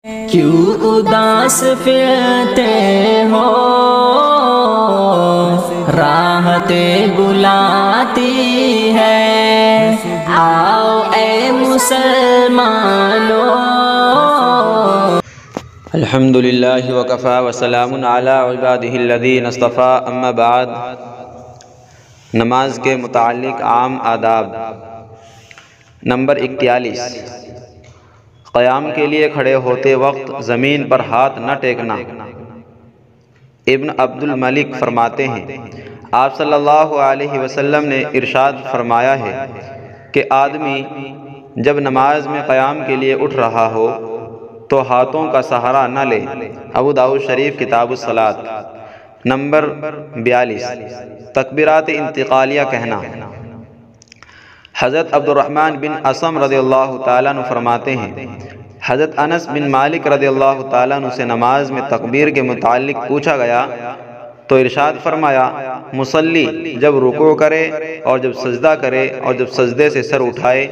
کیوں اداس پھرتے ہو، راحت بلاتی ہے، آؤ اے مسلمانوں۔ الحمد للہ وکفی وسلام علی عبادہ الذین اصطفی، اما بعد۔ نماز کے متعلق عام آداب۔ نمبر 41، قیام کے لیے کھڑے ہوتے وقت زمین پر ہاتھ نہ ٹیکنا۔ ابن عبد الملک فرماتے ہیں، آپ صلی اللہ علیہ وسلم نے ارشاد فرمایا ہے کہ آدمی جب نماز میں قیام کے لیے اٹھ رہا ہو تو ہاتھوں کا سہارا نہ لے۔ ابو داؤد شریف کتاب الصلاۃ۔ نمبر 42، تکبیرات انتقالیہ کہنا۔ حضرت عبد الرحمن بن عصم رضی اللہ تعالیٰ عنہ فرماتے ہیں، حضرت انس بن مالک رضی اللہ تعالیٰ عنہ سے نماز میں تکبیر کے متعلق پوچھا گیا تو ارشاد فرمایا، مصلی جب رکوع کرے اور جب سجدہ کرے اور جب سجدے سے سر اٹھائے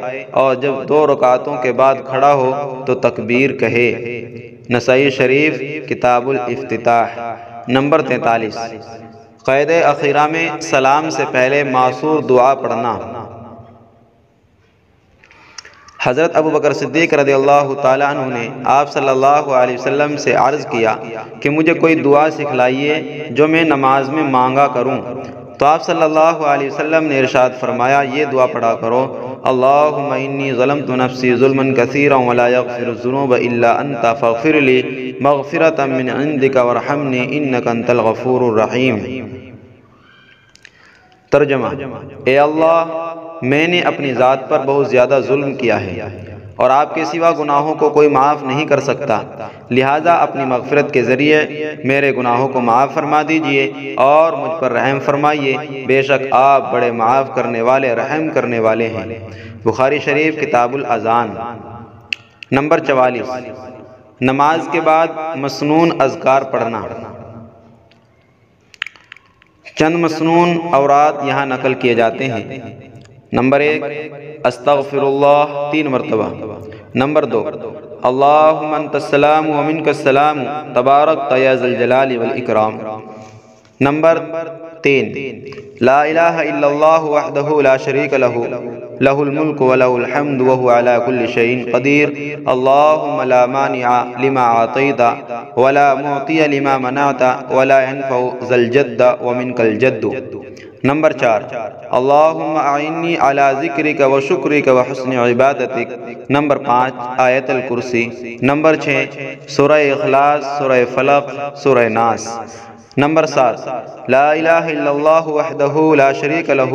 اور جب 2 رکعتوں کے بعد کھڑا ہو تو تکبیر کہے۔ نسائی شریف کتاب الافتتاح۔ نمبر 43، قید اخیرہ میں سلام سے پہلے معصور دعا پڑھنا۔ حضرت ابو بکر صدیق رضی اللہ تعالیٰ عنہ نے آپ صلی اللہ علیہ وسلم سے عرض کیا کہ مجھے کوئی دعا سکھلائیے جو میں نماز میں مانگا کروں، تو آپ صلی اللہ علیہ وسلم نے ارشاد فرمایا، یہ دعا پڑھا کرو، اللہم انی ظلمت نفسی ظلما کثیرا ولا یغفر الذنوب الا انت فاغفر لی مغفرۃ من عندک وارحمنی انک انت الغفور الرحیم۔ ترجمہ، اے اللہ، میں نے اپنی ذات پر بہت زیادہ ظلم کیا ہے اور آپ کے سوا گناہوں کو کوئی معاف نہیں کر سکتا، لہٰذا اپنی مغفرت کے ذریعے میرے گناہوں کو معاف فرما دیجئے اور مجھ پر رحم فرمائیے، بے شک آپ بڑے معاف کرنے والے رحم کرنے والے ہیں۔ بخاری شریف کتاب الاذان۔ نمبر 44، نماز کے بعد مسنون اذکار پڑھنا۔ چند مسنون اوراد یہاں نقل کیے جاتے ہیں۔ نمبر 1، استغفر اللہ 3 مرتبہ۔ نمبر 2، اللہم انت السلام ومنک السلام تبارکت یا ذی الجلال والاکرام۔ نمبر 3، لا الہ الا اللہ وحدہ لا شریک لہ، لہ الملک ولہ الحمد وہو علی کل شیء قدیر، اللہم لا مانع لما اعطیت ولا معطی لما منعت ولا ينفع ذا الجد ومنک الجد۔ نمبر 4، اللہم اعنی علی ذکرک و شکرک و حسن عبادتک۔ نمبر 5، آیت الکرسی۔ نمبر 6، سورہ اخلاص، سورہ فلق، سورہ ناس۔ نمبر 7، لا الہ الا اللہ وحدہ لا شریک لہ،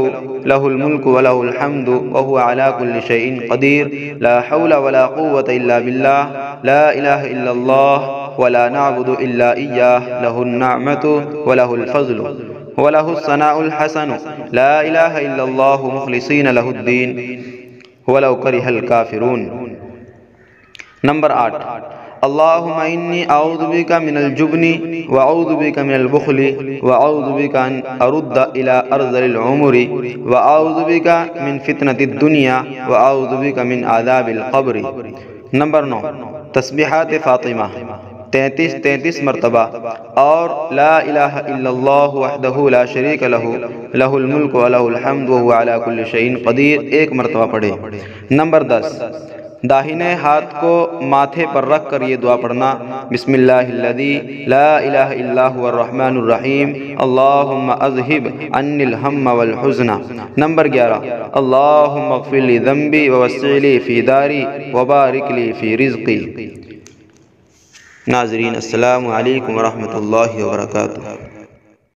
لہ الملک ولہ الحمد وہو علی کل شیء قدیر، لا حول ولا قوة الا باللہ، لا الہ الا اللہ ولا نعبد الا ایاہ، لہ النعمۃ ولہ الفضل وَلَهُ الثَّنَاءُ الْحَسَنُ، لا الہ الا اللہ مخلصین لہ الدین وَلَوْ كَرِهَ الْكَافِرُونَ۔ نمبر 8، اللہم انی اعوذ بک من الجبن واعوذ بک من البخل واعوذ بک ان ارد الى ارذل العمر واعوذ بک من فتنة الدنیا واعوذ بک من عذاب القبر۔ نمبر 9، تسبیحات فاطمہ 33 مرتبہ اور لا الہ الا اللہ وحدہ لا شریک لہ، لہ الملک ولہ الحمد وہو علی کل شیء قدیر 1 مرتبہ پڑھے۔ نمبر 10، داہنے ہاتھ کو ماتھے پر رکھ کر یہ دعا پڑھنا، بسم اللہ الذی لا الہ الا هو الرحمن الرحیم، اللہم اذہب عنی الہم والحزن۔ نمبر 11، اللہم اغفر لی ذنبی ووسع لی فی داری وبارک لی فی رزقی۔ ناظرین، السلام علیکم ورحمتہ اللہ وبرکاتہ۔